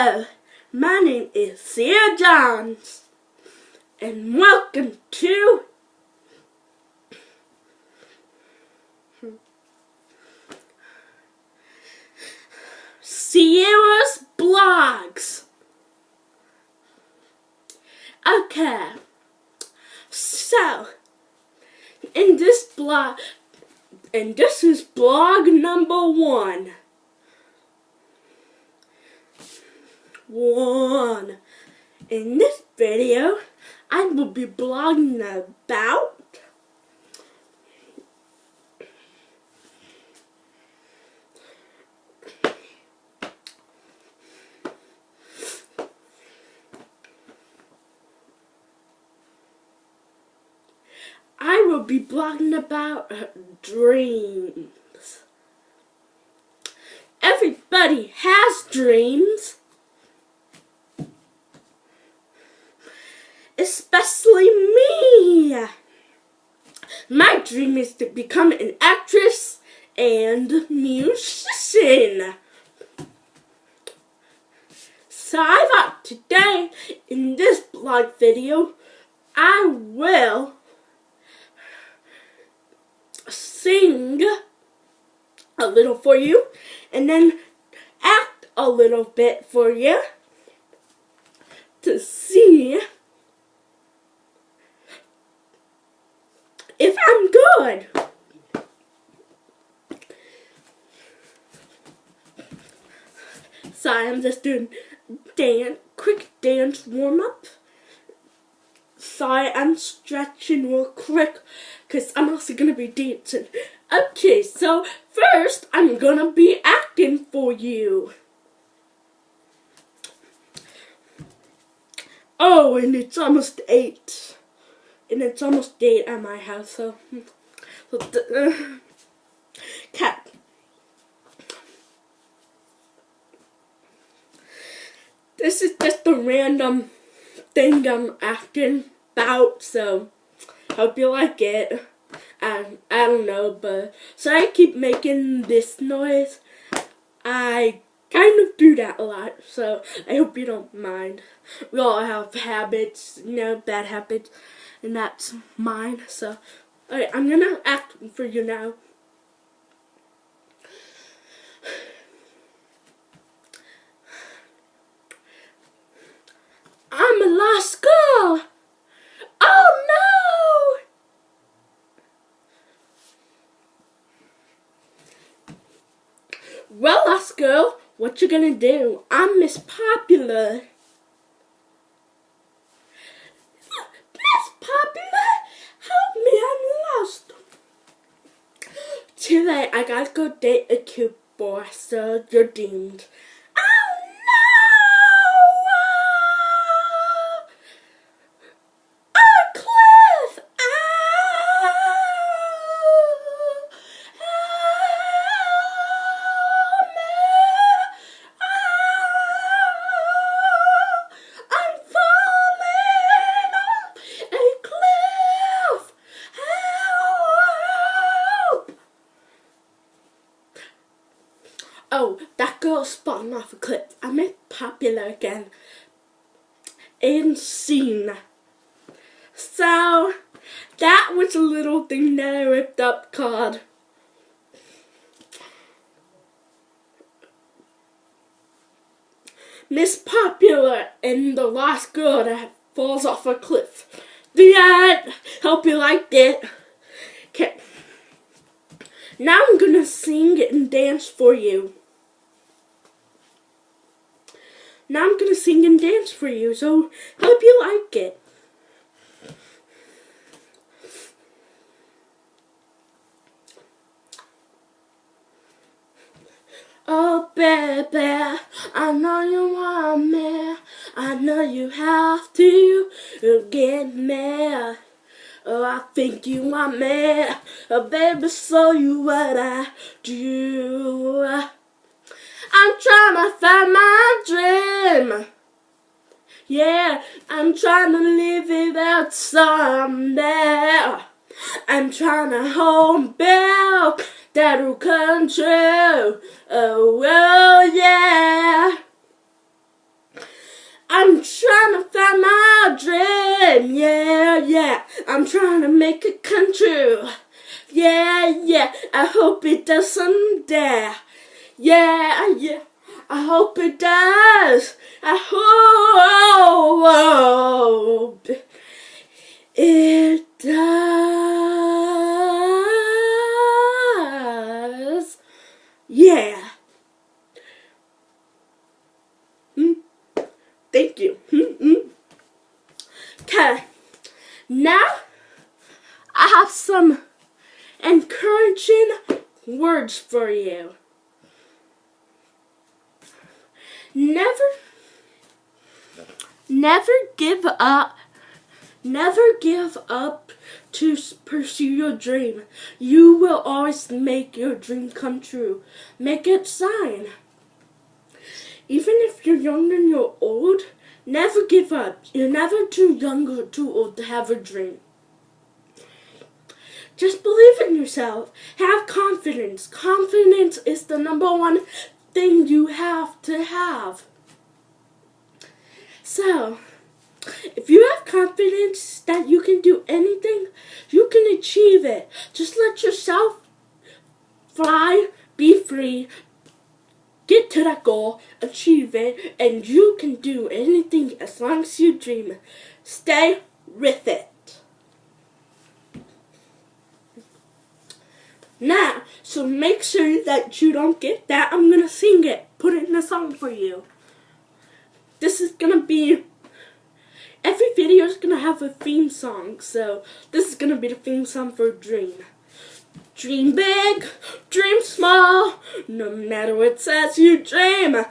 Hello, my name is Sierra Johns, and welcome to Sierra's Blogs. Okay, so in this blog, and this is blog number one. In this video, I will be blogging about dreams. Everybody has dreams. Especially me. My dream is to become an actress and musician. So I thought today, in this blog video, I will sing a little for you and then act a little bit for you to see if I'm good. So I'm just doing quick dance warm-up. Sorry, I'm stretching real quick because I'm also going to be dancing. Okay, so first I'm going to be acting for you. Oh, and it's almost 8. And it's almost 8 at my house, so cat. This is just a random thing I'm acting about, so hope you like it. I don't know, but so I keep making this noise. I kind of do that a lot, so I hope you don't mind. We all have habits, bad habits, and that's mine. So, alright, I'm gonna act for you now. I'm a lost girl! Oh no! Well, lost girl, what you gonna do? I'm Miss Popular. Miss Popular, help me, I'm lost. Too late, I gotta go date a cute boy, so you're doomed. Oh, that girl's spotting off a cliff. I made Popular again. And seen. So, that was a little thing that I ripped up called Miss Popular and the Lost Girl that falls off a cliff. The end. Hope you liked it. Okay. Now I'm gonna sing and dance for you. Now I'm gonna sing and dance for you, so hope you like it. Oh baby, I know you want me. I know you have to get me. Oh, I think you want me. Oh baby, show you what I do. I'm trying to find my dream. Yeah, I'm trying to live it out someday. I'm trying to hold back that'll come true. Oh, well, yeah. I'm trying to make it come true. Yeah, yeah, I hope it does someday. Yeah, yeah, I hope it does. I hope it does. Yeah. Thank you. Okay. Now, I have some encouraging words for you. Never give up. Never give up to pursue your dream. You will always make your dream come true. Make it shine. Even if you're young and you're old, never give up. You're never too young or too old to have a dream. Just believe in yourself. Have confidence. Confidence is the #1 thing you have to have. So, if you have confidence that you can do anything, you can achieve it. Just let yourself fly, be free, get to that goal, achieve it, and you can do anything as long as you dream. Stay with it. Now, so make sure that you don't get that. I'm gonna sing it. Put it in a song for you. This is gonna be, every video is gonna have a theme song, so this is gonna be the theme song for Dream. Dream big, dream small, no matter what size you dream,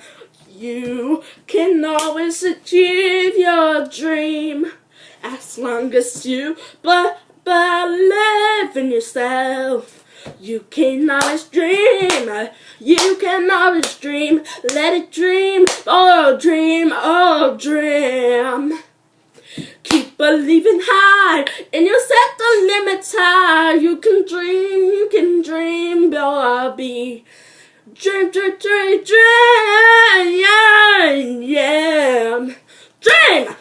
you can always achieve your dream. As long as you believe in yourself, you can always dream. You can always dream. Let it dream, oh dream, oh dream. Keep believing high, and you'll set the limits high. You can dream, baby. Dream, dream, dream, dream, yeah, yeah. Dream!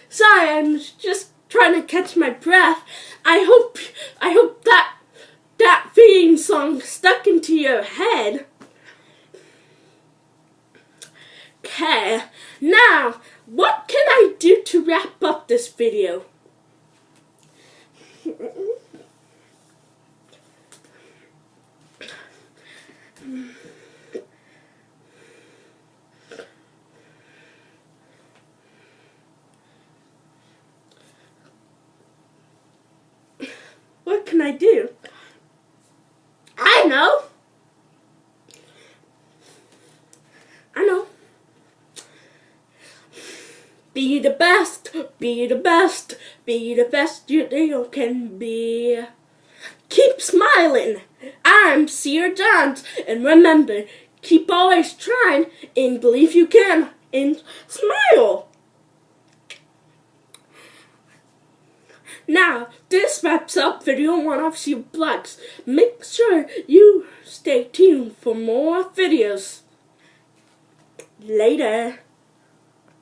Sorry, I'm just trying to catch my breath. I hope that theme song stuck into your head. Okay, now what can I do to wrap up this video? What can I do? I know. Be the best, be the best, be the best you can be. Keep smiling. I'm Sierra Johns, and remember, keep always trying and believe you can, and smile. Now, this wraps up video 1 of Blocks. Make sure you stay tuned for more videos. Later.